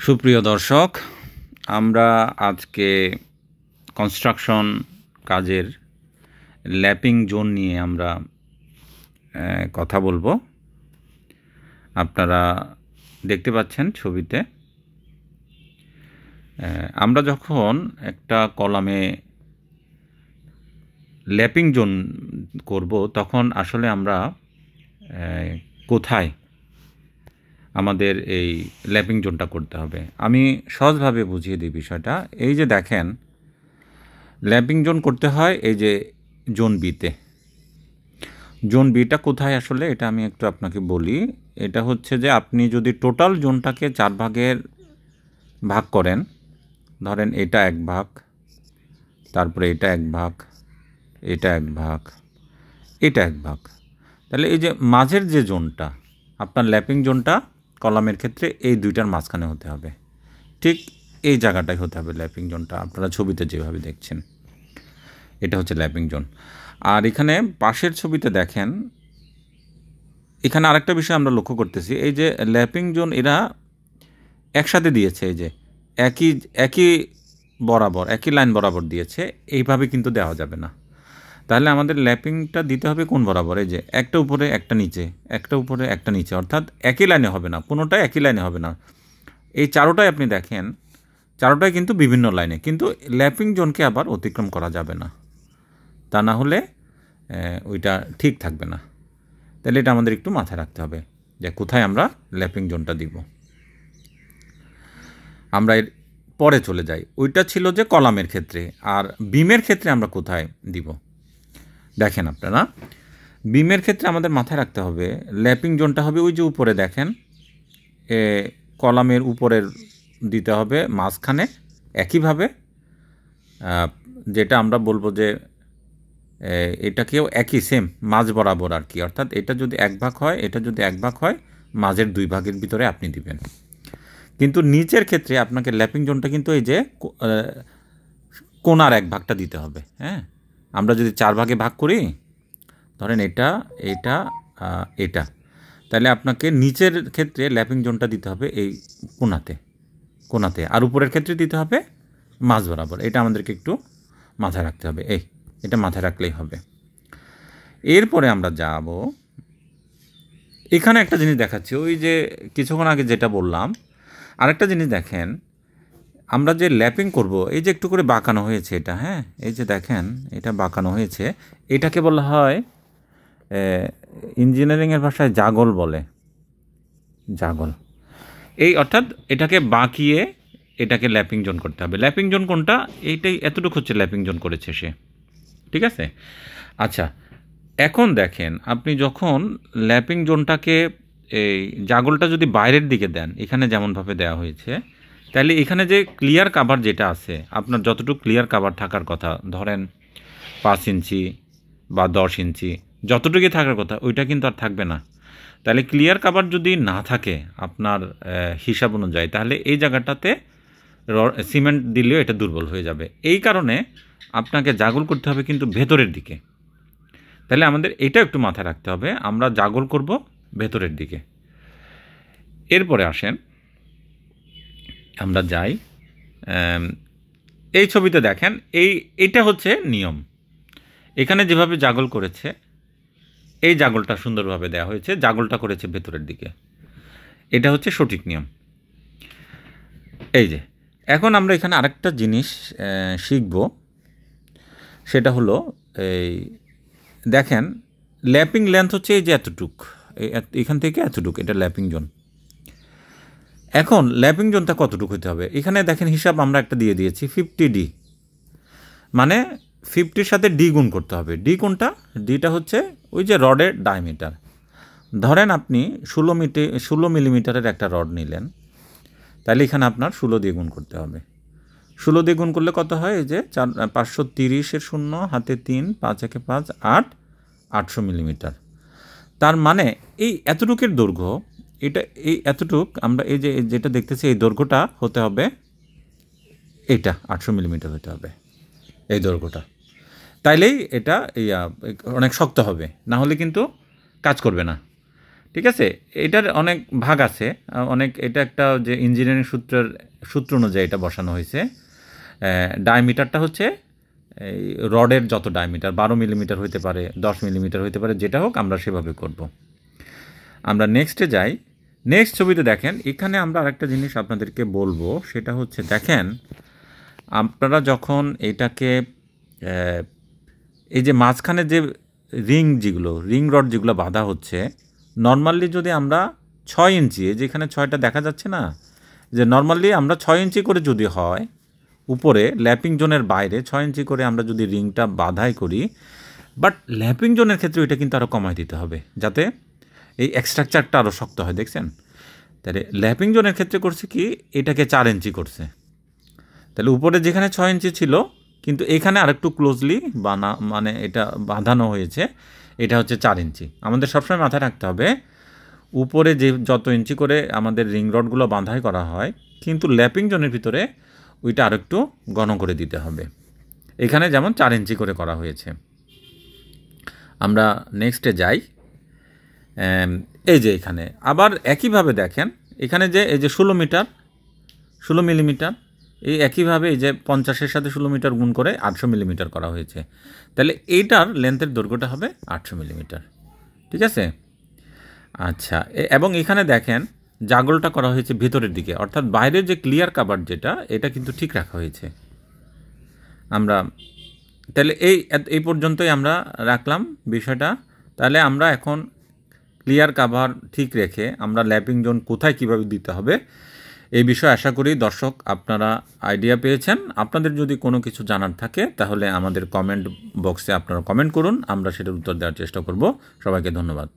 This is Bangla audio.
সুপ্রিয় দর্শক, আমরা আজকে কনস্ট্রাকশন কাজের ল্যাপিং জোন নিয়ে আমরা কথা বলবো। আপনারা দেখতে পাচ্ছেন ছবিতে, আমরা যখন একটা কলামে ল্যাপিং জোন করব তখন আসলে আমরা কোথায় আমাদের এই ল্যাপিং জোনটা করতে হবে। আমি সহজভাবে বুঝিয়ে দিই বিষয়টা। এই যে দেখেন, ল্যাপিং জোন করতে হয় এই যে জোন বিতে। জোন বিটা কোথায় আসলে এটা আমি একটু আপনাকে বলি। এটা হচ্ছে যে আপনি যদি টোটাল জোনটাকে 4 ভাগের ভাগ করেন, ধরেন এটা 1 ভাগ, তারপরে এটা 1 ভাগ, এটা 1 ভাগ, এটা 1 ভাগ, তাহলে এই যে মাঝের যে জোনটা আপনার ল্যাপিং জোনটা কলামের ক্ষেত্রে এই দুইটার মাঝখানে হতে হবে। ঠিক এই জায়গাটাই হতে হবে ল্যাপিং জোনটা, আপনারা ছবিতে যেভাবে দেখছেন এটা হচ্ছে ল্যাপিং জোন। আর এখানে পাশের ছবিতে দেখেন, এখানে আরেকটা বিষয় আমরা লক্ষ্য করতেছি, এই যে ল্যাপিং জোন এরা একসাথে দিয়েছে, এই যে একই বরাবর, একই লাইন বরাবর দিয়েছে, এইভাবে কিন্তু দেওয়া যাবে না। তাহলে আমাদের ল্যাপিংটা দিতে হবে কোন বরাবর, এই যে একটা উপরে একটা নিচে, একটা উপরে একটা নিচে, অর্থাৎ একই লাইনে হবে না, কোনোটাই একই লাইনে হবে না। এই চারোটাই আপনি দেখেন, চারোটাই কিন্তু বিভিন্ন লাইনে, কিন্তু ল্যাপিং জোনকে আবার অতিক্রম করা যাবে না, তা না হলে ওইটা ঠিক থাকবে না। তাহলে এটা আমাদের একটু মাথায় রাখতে হবে যে কোথায় আমরা ল্যাপিং জোনটা দিব। আমরা এর পরে চলে যাই। ওইটা ছিল যে কলামের ক্ষেত্রে, আর বিমের ক্ষেত্রে আমরা কোথায় দিব দেখেন আপনারা। বিমের ক্ষেত্রে আমাদের মাথায় রাখতে হবে ল্যাপিং জোনটা হবে ওই যে উপরে দেখেন, কলামের উপরের দিতে হবে মাঝখানে, একইভাবে যেটা আমরা বলবো যে এটাকেও একই সেম মাঝ বরাবর আর কি, অর্থাৎ এটা যদি 1 ভাগ হয়, এটা যদি 1 ভাগ হয়, মাঝের 2 ভাগের ভিতরে আপনি দিবেন। কিন্তু নিচের ক্ষেত্রে আপনাকে ল্যাপিং জোনটা কিন্তু এই যে কোণার 1 ভাগটা দিতে হবে। হ্যাঁ, আমরা যদি 4 ভাগে ভাগ করি, ধরেন এটা, এটা, এটা, তাহলে আপনাকে নিচের ক্ষেত্রে ল্যাপিং জোনটা দিতে হবে এই কোণাতে, আর উপরের ক্ষেত্রে দিতে হবে মাঝ বরাবর। এটা আমাদেরকে একটু মাথায় রাখতে হবে, এটা মাথায় রাখলেই হবে। এরপরে আমরা যাব, এখানে একটা জিনিস দেখাচ্ছি, ওই যে কিছুক্ষণ আগে যেটা বললাম, আরেকটা জিনিস দেখেন, আমরা যে ল্যাপিং করব, এই যে একটু করে বাঁকানো হয়েছে এটা, হ্যাঁ, এই যে দেখেন এটা বাঁকানো হয়েছে, এটাকে বলা হয় ইঞ্জিনিয়ারিংয়ের ভাষায় জাগল বলে, জাগল। এই অর্থাৎ এটাকে বাঁকিয়ে এটাকে ল্যাপিং জোন করতে হবে। ল্যাপিং জোন কোনটা, এইটাই, এতটুকু হচ্ছে ল্যাপিং জোন করেছে সে, ঠিক আছে। আচ্ছা, এখন দেখেন আপনি যখন ল্যাপিং জোনটাকে এই জাগলটা যদি বাইরের দিকে দেন, এখানে যেমনভাবে দেওয়া হয়েছে, তাহলে এখানে যে ক্লিয়ার কাভার যেটা আছে, আপনার যতটুকু ক্লিয়ার কাভার থাকার কথা, ধরেন 5 ইঞ্চি বা 10 ইঞ্চি, যতটুকুই থাকার কথা ওইটা কিন্তু আর থাকবে না। তাহলে ক্লিয়ার কাভার যদি না থাকে আপনার হিসাব অনুযায়ী, তাহলে এই জায়গাটাতে সিমেন্ট দিলেও এটা দুর্বল হয়ে যাবে। এই কারণে আপনাকে জাগল করতে হবে কিন্তু ভেতরের দিকে। তাহলে আমাদের এটা একটু মাথায় রাখতে হবে, আমরা জাগল করব ভেতরের দিকে। এরপরে আসেন আমরা যাই, এই ছবিতে দেখেন, এইটা হচ্ছে নিয়ম। এখানে যেভাবে জাগল করেছে, এই জাগলটা সুন্দরভাবে দেওয়া হয়েছে, জাগলটা করেছে ভেতরের দিকে, এটা হচ্ছে সঠিক নিয়ম। এই যে এখন আমরা এখানে আরেকটা জিনিস শিখব, সেটা হলো এই দেখেন ল্যাপিং লেন্থ হচ্ছে এই যে এতটুক, এখান থেকে এতটুক, এটা ল্যাপিং জোন। এখন ল্যাপিং জোনটা কতটুকু হতে হবে, এখানে দেখেন হিসাব আমরা একটা দিয়ে দিয়েছি 50D, মানে 50-র সাথে ডি গুণ করতে হবে। ডি কোনটা, ডিটা হচ্ছে ওই যে রডের ডায়ামিটার। ধরেন আপনি 16 মিলিমিটারের একটা রড নিলেন, তাহলে এখানে আপনার 16 দিয়ে গুণ করতে হবে। 16 দিয়ে গুণ করলে কত হয়, এই যে 530-এর 0 হাতে 3, 5 একে 5, 8, 800 মিলিমিটার। তার মানে এই এতটুকের দৈর্ঘ্য, এটা এই এতটুক আমরা এই যে যেটা দেখতেছি, এই দৈর্ঘ্যটা হতে হবে, এইটা 800 মিলিমিটার হতে হবে এই দৈর্ঘ্যটা। তাইলেই এটা অনেক শক্ত হবে, না হলে কিন্তু কাজ করবে না, ঠিক আছে? এটার অনেক ভাগ আছে, অনেক, এটা একটা যে ইঞ্জিনিয়ারিং সূত্র অনুযায়ী এটা বসানো হয়েছে। ডায়ামিটারটা হচ্ছে এই রডের যত ডায়ামিটার 12 মিলিমিটার হইতে পারে, 10 মিলিমিটার হইতে পারে, যেটা হোক আমরা সেভাবে করব। আমরা নেক্সটে যাই। নেক্সট ছবিতে দেখেন, এখানে আমরা আরেকটা জিনিস আপনাদেরকে বলবো, সেটা হচ্ছে দেখেন আপনারা যখন এটাকে এই যে মাঝখানে যে রিং রড যেগুলো বাঁধা হচ্ছে, নর্মালি যদি আমরা 6 ইঞ্চি, যেখানে 6টা দেখা যাচ্ছে না, যে নর্মালি আমরা 6 ইঞ্চি করে যদি হয় উপরে ল্যাপিং জোনের বাইরে 6 ইঞ্চি করে আমরা যদি রিংটা বাঁধাই করি, বাট ল্যাপিং জোনের ক্ষেত্রে ওইটা কিন্তু আরও কমাই দিতে হবে যাতে এই স্ট্রাকচারটা আরও শক্ত হয়। দেখছেন? তাহলে ল্যাপিং জোনের ক্ষেত্রে করছে কি, এটাকে 4 ইঞ্চি করছে। তাহলে উপরে যেখানে 6 ইঞ্চি ছিল, কিন্তু এখানে আরেকটু ক্লোজলি মানে এটা বাঁধানো হয়েছে, এটা হচ্ছে 4 ইঞ্চি। আমাদের সবসময় মাথায় রাখতে হবে উপরে যে যত ইঞ্চি করে আমাদের রিং রডগুলো বাঁধাই করা হয়, কিন্তু ল্যাপিং জোনের ভিতরে ওইটা আরেকটু ঘন করে দিতে হবে। এখানে যেমন 4 ইঞ্চি করে করা হয়েছে। আমরা নেক্সটে যাই। এই যে এখানে আবার একইভাবে দেখেন, এখানে যে এই যে 16 মিলিমিটার, এই একইভাবে এই যে 50-এর সাথে 16 মিটার গুণ করে 800 মিলিমিটার করা হয়েছে। তাহলে এইটার লেন্থের দৈর্ঘ্যটা হবে 800 মিলিমিটার। ঠিক আছে? আচ্ছা, এবং এখানে দেখেন জাগলটা করা হয়েছে ভেতরের দিকে, অর্থাৎ বাইরের যে ক্লিয়ার কাভার যেটা, এটা কিন্তু ঠিক রাখা হয়েছে। আমরা তাহলে এই পর্যন্তই আমরা রাখলাম বিষয়টা। তাহলে আমরা এখন ক্লিয়ার কাভার ঠিক রেখে আমরা ল্যাপিং জোন কোথায় কীভাবে দিতে হবে এই বিষয়ে আশা করি দর্শক আপনারা আইডিয়া পেয়েছেন। আপনাদের যদি কোনো কিছু জানার থাকে তাহলে আমাদের কমেন্ট বক্সে আপনারা কমেন্ট করুন, আমরা সেটার উত্তর দেওয়ার চেষ্টা করব। সবাইকে ধন্যবাদ।